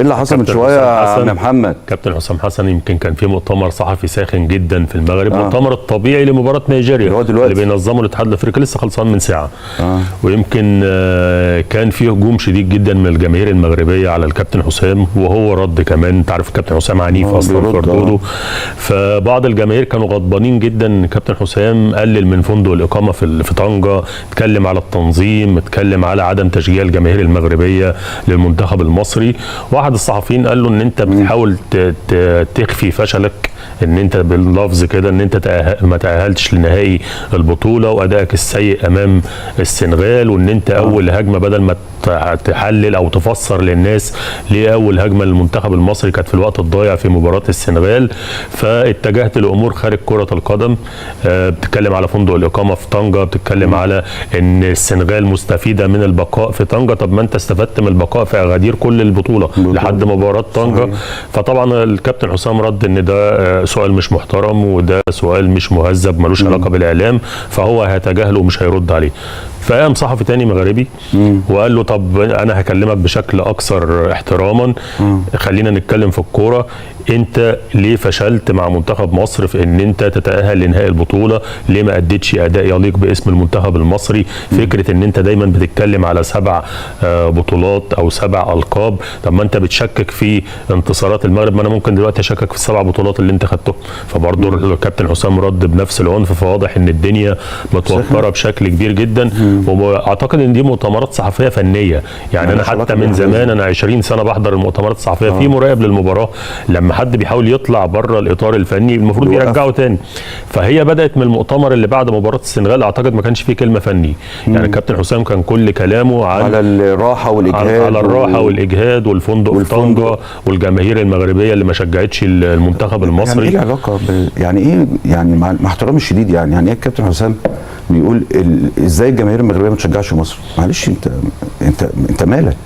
اللي حصل من شويه يا عم محمد؟ كابتن حسام حسن يمكن كان في مؤتمر صحفي ساخن جدا في المغرب، مؤتمر الطبيعي لمباراه نيجيريا اللي بينظمه الاتحاد الافريقي، لسه خلصان من ساعه. ويمكن كان في هجوم شديد جدا من الجماهير المغربيه على الكابتن حسام، وهو رد كمان. انت عارف الكابتن حسام عنيف اصلا في ردوده. فبعض الجماهير كانوا غضبانين جدا ان الكابتن حسام قلل من فندق الاقامه في طنجه، اتكلم على التنظيم، اتكلم على عدم تشجيع الجماهير المغربيه للمنتخب المصري. واحد الصحفيين قال له ان انت بتحاول تخفي فشلك، ان انت باللفظ كده ان انت ما تأهلتش لنهائي البطوله وادائك السيء امام السنغال، وان انت اول هجمه بدل ما تحلل او تفسر للناس ليه اول هجمه للمنتخب المصري كانت في الوقت الضايع في مباراه السنغال، فاتجهت لامور خارج كره القدم. بتتكلم على فندق الاقامه في طنجه، بتتكلم على ان السنغال مستفيده من البقاء في طنجه. طب ما انت استفدت من البقاء في اغادير كل البطوله لحد مباراه طنجه. فطبعا الكابتن حسام رد ان ده سؤال مش محترم، وده سؤال مش مهذب ملوش علاقه بالاعلام، فهو هيتجاهله ومش هيرد عليه. فقام صحفي تاني مغربي وقال له طب انا هكلمك بشكل اكثر احتراما، خلينا نتكلم في الكوره. انت ليه فشلت مع منتخب مصر في ان انت تتاهل لنهائي البطوله؟ ليه ما اديتش اداء يليق باسم المنتخب المصري؟ فكره ان انت دايما بتتكلم على 7 بطولات او 7 القاب، طب ما انت بتشكك في انتصارات المغرب، ما انا ممكن دلوقتي اشكك في ال7 بطولات اللي انت خدتهم. فبرضه الكابتن حسام رد بنفس العنف، فواضح ان الدنيا متوتره بشكل كبير جدا. واعتقد ان دي مؤتمرات صحفيه فنيه، يعني انا حتى من زمان، انا 20 سنه بحضر المؤتمرات الصحفيه، في مراقب للمباراه لما حد بيحاول يطلع بره الاطار الفني المفروض يرجعه تاني. فهي بدات من المؤتمر اللي بعد مباراه السنغال، اعتقد ما كانش فيه كلمه فني، يعني الكابتن حسام كان كل كلامه على الراحه والاجهاد، على الراحه والاجهاد والفندق في طنجه والجماهير المغربيه اللي ما شجعتش المنتخب المصري. يعني ايه العلاقه يعني ايه، يعني مع احترامي الشديد، يعني ايه الكابتن حسام بيقول ازاي الجماهير المغربيه ما تشجعش مصر؟ معلش انت مالك؟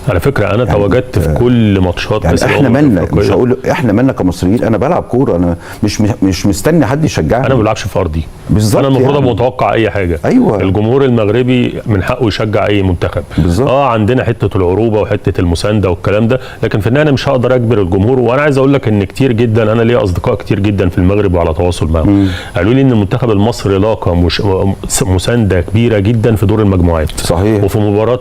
على فكره انا يعني تواجدت في كل ماتشات يعني احنا مالنا، مش هقول احنا مالنا كمصريين، انا بلعب كوره، انا مش مستني حد يشجعني. انا ما بلعبش في ارضي بالظبط، انا المفروض ابقى متوقع اي حاجه. ايوه، الجمهور المغربي من حقه يشجع اي منتخب بالظبط. عندنا حته العروبه وحته المسانده والكلام ده، لكن في النهايه انا مش هقدر اجبر الجمهور. وانا عايز اقول لك ان كتير جدا، انا ليا اصدقاء كتير جدا في المغرب وعلى تواصل معاهم، قالوا لي ان المنتخب المصري لاقى مسانده كبيره جدا في دور المجموعات، صحيح، وفي مباراه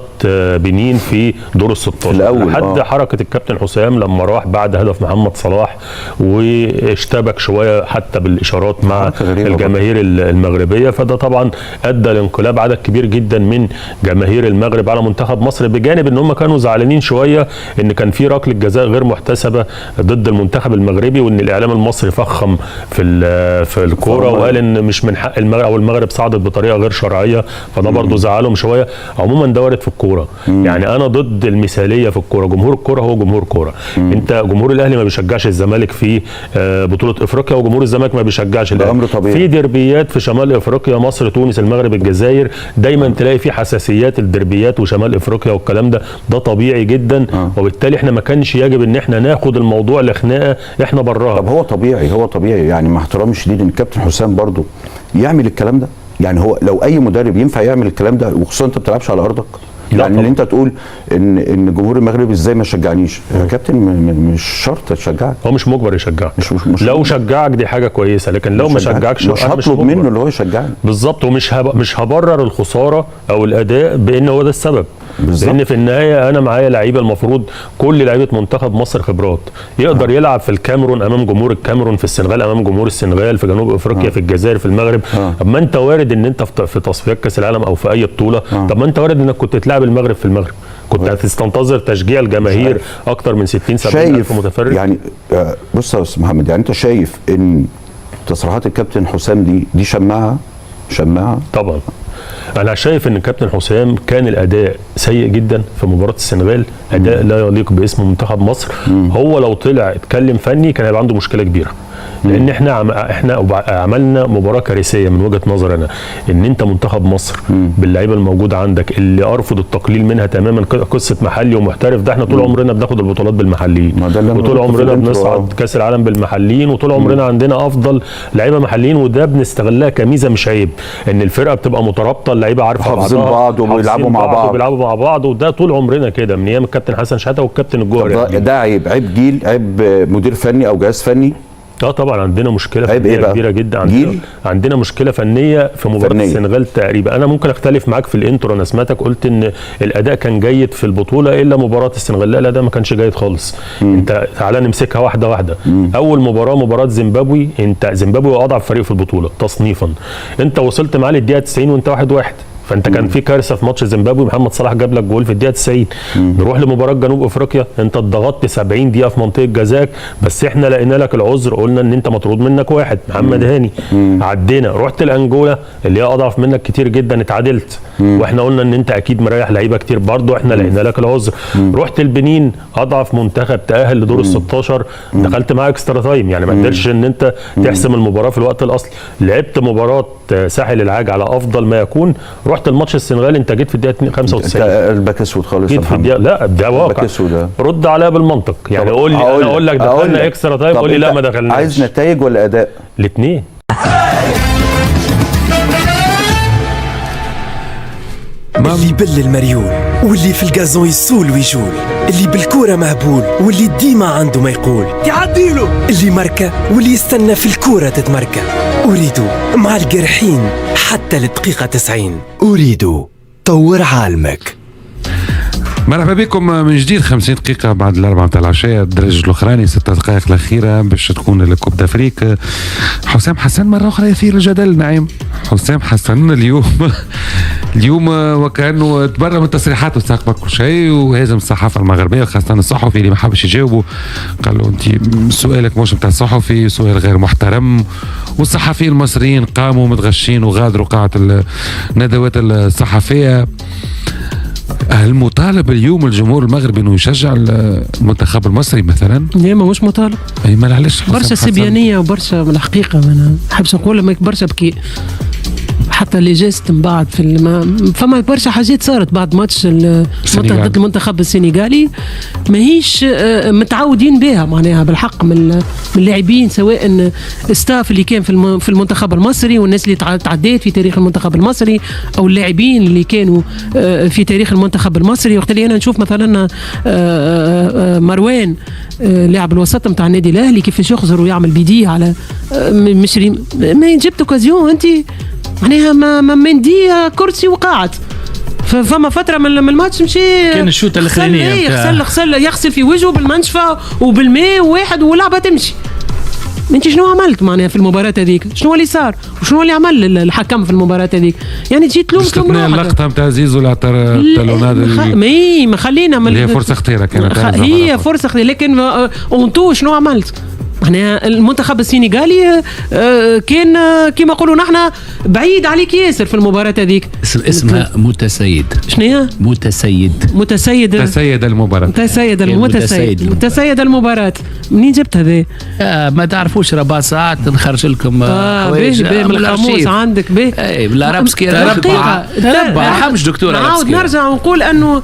بنين في دور ال 16 لحد حركه الكابتن حسام لما راح بعد هدف محمد صلاح واشتبك شويه حتى بالاشارات مع الجماهير المغربيه. فده طبعا ادى لانقلاب عدد كبير جدا من جماهير المغرب على منتخب مصر، بجانب ان هم كانوا زعلانين شويه ان كان في ركله جزاء غير محتسبه ضد المنتخب المغربي، وان الاعلام المصري فخم في الكوره وقال ان مش من حق المغرب، او المغرب صعدت بطريقه غير شرعيه، فده برضه زعلهم شويه. عموما ده وارد في الكوره، يعني انا ضد المثاليه في الكوره. جمهور الكوره هو جمهور كوره. انت جمهور الاهلي ما بيشجعش الزمالك في بطوله افريقيا، وجمهور الزمالك ما بيشجعش ده امر طبيعي. في ديربيات في شمال افريقيا، مصر تونس المغرب الجزائر، دايما تلاقي في حساسيات الديربيات وشمال افريقيا والكلام ده طبيعي جدا. وبالتالي احنا ما كانش يجب ان احنا ناخد الموضوع لخناقه احنا براها. طب هو طبيعي يعني مع احترامي الشديد ان الكابتن حسام برضو يعمل الكلام ده. يعني هو لو اي مدرب ينفع يعمل الكلام ده، وخصوصا انت ما بتلعبش على ارضك، يعني ان انت تقول ان جمهور المغرب ازاي ما شجعنيش؟ يا كابتن مش شرط تشجعك، هو مش مجبر يشجعك. مش لو شجعك دي حاجه كويسه، لكن لو ما شجعكش مش هطلب منه اللي هو يشجعني بالظبط. ومش هبرر الخساره او الاداء بان هو ده السبب بالظبط. لان في النهايه انا معايا لعيبه، المفروض كل لعيبه منتخب مصر خبرات، يقدر يلعب في الكاميرون امام جمهور الكاميرون، في السنغال امام جمهور السنغال، في جنوب افريقيا في الجزائر، في المغرب. طب ما انت وارد ان انت في تصفيات كاس العالم او في اي بطوله، طب ما انت وارد انك كنت تلعب المغرب في المغرب، كنت هتستنتظر تشجيع الجماهير اكتر من 60-70 الف متفرج. يعني بص يا استاذ محمد، يعني انت شايف ان تصريحات الكابتن حسام دي شماعه طبعا. انا شايف ان الكابتن حسام كان الاداء سيء جدا في مباراه السنغال، اداء لا يليق باسم منتخب مصر. هو لو طلع اتكلم فني كان هيبقى عنده مشكله كبيره، لان احنا عملنا مباراه كارثيه من وجهه نظري انا، ان انت منتخب مصر باللعيبه الموجوده عندك اللي ارفض التقليل منها تماما، قصه محلي ومحترف ده احنا طول عمرنا بناخد البطولات بالمحليين، وطول عمرنا بنصعد كاس العالم بالمحليين، وطول عمرنا عندنا افضل لعيبه محليين، وده بنستغلها كميزه مش عيب، ان الفرقه بتبقى مترابطه، اللعيبه عارفه حافظين بعض وبيلعبوا مع بعض وده طول عمرنا كده من ايام الكابتن حسن شحاته والكابتن الجوهري. ده عيب جيل، عيب مدير فني او جهاز فني؟ طبعا عندنا مشكله فنيه كبيره جدا، عندنا مشكله فنيه في مباراه السنغال تقريبا. انا ممكن اختلف معاك في الانترو، انا سمعتك قلت ان الاداء كان جيد في البطوله الا مباراه السنغال، لا الاداء ما كانش جيد خالص. انت تعالى نمسكها واحده واحده. اول مباراه زيمبابوي، انت زيمبابوي اضعف فريق في البطوله تصنيفا، انت وصلت معاه للدقيقه 90 وانت 1-1، فانت كان في كارثه في ماتش زيمبابوي، محمد صلاح جاب لك جول في الدقيقه 90. نروح لمباراه جنوب افريقيا، انت اتضغطت 70 دقيقه في منطقه جزاك، بس احنا لقينا لك العذر، قلنا ان انت مطرود منك واحد محمد هاني، عدينا. رحت لانجولا اللي هي اضعف منك كتير جدا، اتعادلت، واحنا قلنا ان انت اكيد مريح لعيبه كتير، برضه احنا لقينا لك العذر. رحت البنين اضعف منتخب تاهل لدور ال 16، دخلت معاه اكسترا تايم، يعني ما قدرتش ان انت تحسم المباراه في الوقت الاصلي. لعبت مباراه ساحل العاج على افضل ما يكون، رحت الماتش السنغال انت جيت في الدقيقه 95 قلبك اسود خالص جيت في الدقيقه، لا ده واقع، رد عليا بالمنطق، يعني قول لي، انا اقول لك دخلنا اكسترا تايم، قول لي لا ما دخلناش. عايز نتائج ولا اداء؟ الاثنين. اللي يبل المريول، واللي في الجازون يسول ويجول، اللي بالكورة مهبول، واللي ديما عنده ما يقول تعديله، اللي مركة واللي يستنى في الكورة تتمركة. أريدو مع الجرحين حتى للدقيقة 90. أريدو طور عالمك. مرحبا بكم من جديد. 50 دقيقة بعد 4 متاع العشية، الدرج الأخراني 6 دقائق الأخيرة باش تكون لكوب دافريك. حسام حسن مرة أخرى يثير الجدل. نعم، حسام حسن اليوم وكأنه تبرر من تصريحاته، استقبل كل شيء وهزم الصحافة المغربية، خاصة الصحفي اللي ما حبش يجاوبه، قال له أنت سؤالك مش بتاع الصحفي، سؤال غير محترم. والصحفيين المصريين قاموا متغشين وغادروا قاعة الندوات الصحفية. هل مطالب اليوم الجمهور المغربي انه يشجع المنتخب المصري مثلا؟ لا، ما مش مطالب. اي ما علاش برشا سبيانيه وبرشا من الحقيقه، ما نحبش نقول ما برشا بكي، حتى اللي جازت من بعد فما برشا حاجات صارت بعد ماتش ضد المنتخب السنغالي ماهيش متعودين بها، معناها بالحق من اللاعبين، سواء الستاف اللي كان في المنتخب المصري والناس اللي تعديت في تاريخ المنتخب المصري، او اللاعبين اللي كانوا في تاريخ المنتخب المصري. وقت اللي انا نشوف مثلا مروان لاعب الوسط نتاع النادي الاهلي كيفاش يخزر ويعمل بيديه على مشري، ما جبت اوكازيون انت معناها ما مندي كرسي وقاعد. فما فتره من الماتش مشي كان الشوط الاخراني يغسل في وجهه بالمنشفه وبالماء وواحد واللعبه تمشي. انت شنو عملت معناها في المباراه هذيك؟ شنو اللي صار وشنو اللي عمل الحكم في المباراه هذيك؟ يعني تجي تلوم اللقطه نتاع زيزو اللي عطى التالونات ما خلينا هي فرصه خطيره كانت، هي فرصه خطيره، لكن اونتو شنو عملت؟ معناها المنتخب السنغالي كان كما نقولوا نحن بعيد عليك ياسر في المباراة هذيك. اسمها متسيد. شنو هي؟ متسيد المباراة. متسيد المباراة. منين جبت هذا؟ ما تعرفوش ربع ساعات نخرج لكم حوايج من القاموس عندك به. اي بالعربسكي دقيقة. ما حمش دكتور. نعاود نرجع ونقول انه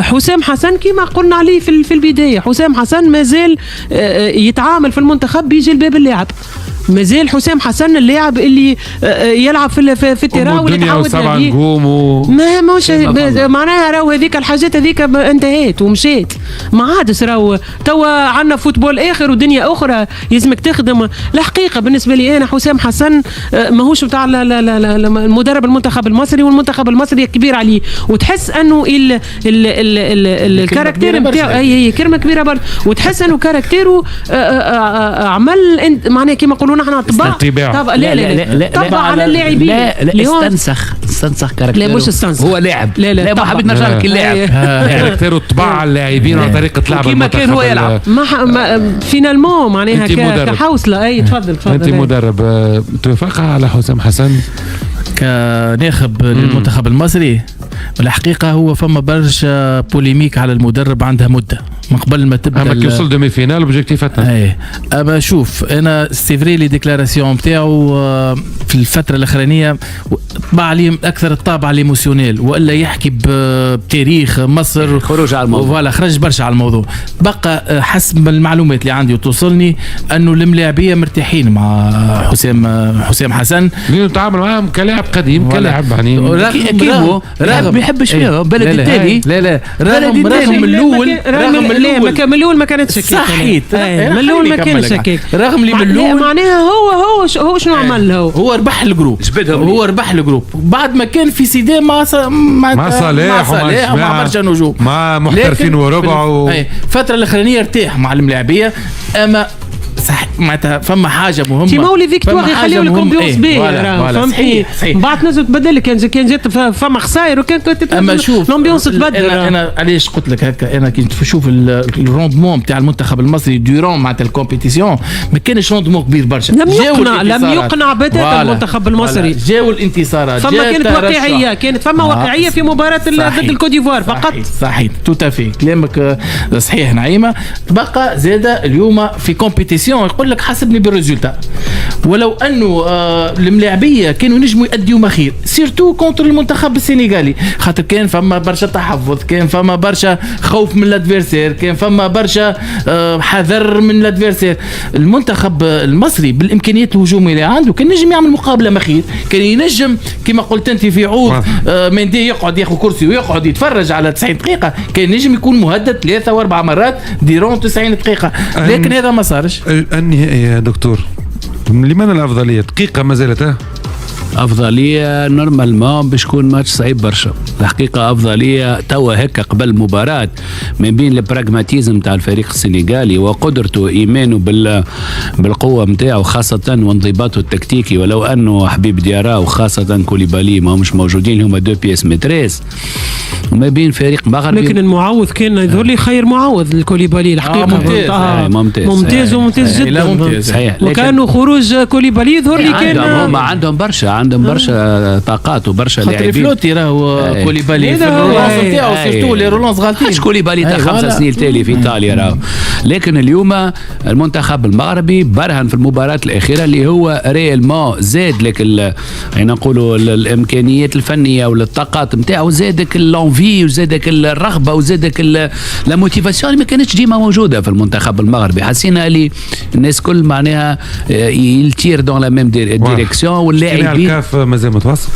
حسام حسن كما قلنا عليه في البداية، حسام حسن مازال يتعامل في المنتخب بيجي الباب اللاعب، مازال حسام حسن اللاعب اللي يلعب في التراوي اللي تعودنا عليه. ما مش معناها راهو هذيك الحاجات هذيك انتهت ومشيت، ما عادش راهو توا عندنا فوتبول اخر ودنيا اخرى لازمك تخدم. الحقيقه بالنسبه لي انا حسام حسن ماهوش نتاع المدرب المنتخب المصري، والمنتخب المصري كبير عليه، وتحس انه الكاركتير نتاعو هي كلمه كبيره برضه، وتحس انه كاركتيره عمل معناها كما نقولوا نحن طبع طبع على اللاعبين. لا استنسخ كاركتيره. لا مش استنسخ، هو لاعب. لا ما حبيت نرجع لك اللاعب كاركتيره طبع على اللاعبين وطريقه لعب كما كان هو يلعب. فينالمون معناها كحوصله. اي تفضل انت مدرب توافق على حسام حسن كناخب للمنتخب المصري؟ الحقيقه هو فما برشا بوليميك على المدرب عندها مده، من قبل ما تبدا اما كي وصل دومي فينال اوبجيكتيف اي. اما شوف انا سيفري لي ديكلاراسيون نتاعو في الفتره الاخرانيه طبع عليه اكثر الطابع الايموسيونيل، والا يحكي بتاريخ مصر، خروج على الموضوع، فوالا خرج برشا على الموضوع. بقى حسب المعلومات اللي عندي وتوصلني انه الملاعبيه مرتاحين مع حسام حسن، نتعامل معاهم كلاعب قديم كلاعب يعني اكيد هو ما يحبش فيها بلد الثاني. لا رغم من الاول من الاول ما كانتش هكاك. صحيت من الاول ما كانش هكاك. رغم اللي من الاول معناها هو شنو عمل هو ربح الجروب، هو ربح الجروب بعد ما كان في صدام مع صالح ومع برشا نجوم مع محترفين وربع الفتره الاخرانيه ارتاح مع الملاعبيه. اما صح معناتها فما حاجه مهمه تي مولي فيكتوار يخليو لك امبيونس باهي فهمتني. بعد نزل تبدل كان جات فما خسائر وكان اما شوف الامبيونس تبدل. انا علاش قلت لك هكا، انا كنت نشوف الروندمون تاع المنتخب المصري دورون معناتها الكومبيتيسيون ما كانش روندمون كبير برشا. لم يقنع بتاتا المنتخب المصري. جاو الانتصارات، فما كانت واقعيه، كانت فما واقعيه في مباراه ضد الكوديفوار فقط. صحيح توتافي كلامك صحيح نعيمه. بقى زاد اليوم في كومبيتيسيون يقول لك حسبني بالريزولتا، ولو انه الملاعبيه كانوا ينجموا يأديوا ما خير سيرتو كونتر المنتخب السنغالي، خاطر كان فما برشا تحفظ، كان فما برشا خوف من الادفيرسير، كان فما برشا حذر من الادفيرسير. المنتخب المصري بالامكانيات الهجوميه اللي عنده كان ينجم يعمل مقابله ما خير، كان ينجم كما قلت انت في عوض مندي يقعد ياخذ كرسي ويقعد يتفرج على 90 دقيقه، كان ينجم يكون مهدد 3 و4 مرات ديرون 90 دقيقه، لكن هذا ما صارش. النهائي يا دكتور لمن الافضليه؟ دقيقه ما زالت أفضلية نورمالمون باش يكون ماتش صعيب برشا. الحقيقة أفضلية توا هكا قبل المباراة من بين البراغماتيزم تاع الفريق السنغالي وقدرته وإيمانه بالقوة متاعه خاصة وانضباطه التكتيكي، ولو أنه حبيب ديارا وخاصة كوليبالي ما مش موجودين هما دو بيس متريس، وما بين فريق مغربي. لكن المعوض كان يظهر لي خير معوض الكوليبالي الحقيقة. ممتاز جدا صحيح. وكانوا خروج كوليبالي يظهر لي كان هما عندهم برشا طاقات وبرشا لاعبين. خاطر فلوتي راهو كوليبالي في الرولانس نتاعو سيرتو لي رولانس غالطين. مش كوليبالي تاع 5 سنين تالي في ايطاليا راهو. لكن اليوم المنتخب المغربي برهن في المباراة الأخيرة اللي هو ريالمون زاد لك يعني نقولوا الإمكانيات الفنية والطاقات نتاعو، زادك اللونفي وزادك الرغبة وزادك لا موتيفاسيون اللي ما كانتش ديما موجودة في المنتخب المغربي. حسينا اللي الناس كل معناها يلتير دون لا ميم ديريكسيون واللاعبين الكاف مازال متواصل.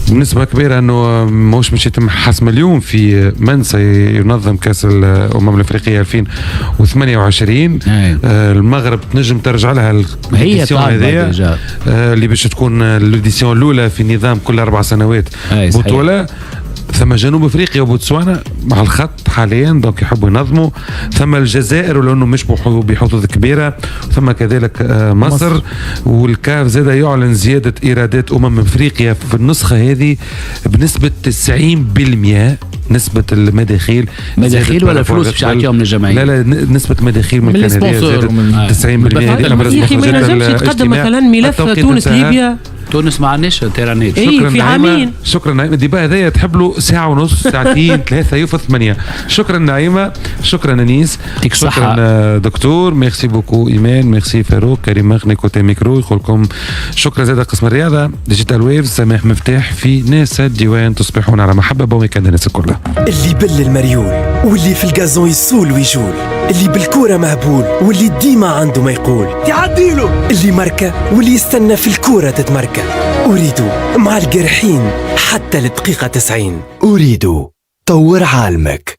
بنسبة كبيرة انه مش يتم حسم اليوم في من سينظم كاس الامم الافريقية 2028. المغرب تنجم ترجع لها الاديسيون هذه اللي باش تكون الاديسيون الاولى في نظام كل 4 سنوات بطولة. ثم جنوب افريقيا وبوتسوانا مع الخط حاليا دونك يحبوا ينظموا، ثم الجزائر ولانه مش بحظوظ كبيره، ثم كذلك مصر. والكاف زاد يعلن زياده ايرادات افريقيا في النسخه هذه بنسبه 90%. نسبة المداخيل ولا فلوس باش يعطيهم للجمعية؟ لا نسبة مداخيل من الكندية زادت 90%. يا اخي ما ينجمش يتقدم مثلا ملف تونس ليبيا. تونس ما عندناش تيرانيت. شكرا في عامين. شكرا نعيمة. الديبا هذايا تحب له ساعة ونص ساعتين 3 يوفى 8. شكرا نعيمة، شكرا انيس، شكرا دكتور، ميرسي بوكو ايمان، ميرسي فاروق، كريم مغني كوتي ميكرو. يقول لكم شكرا زاد قسم الرياضة ديجيتال ويفز، سماح مفتاح في ناس الديوان. تصبحون على محبة بويكند الناس الكلها. اللي بل المريول واللي في الجازون يسول ويجول، اللي بالكورة مهبول واللي ديما عنده ما يقول تعديله، اللي مركة واللي يستنى في الكورة تتمركة. أريد مع الجرحين حتى الدقيقة 90. أريد طور عالمك.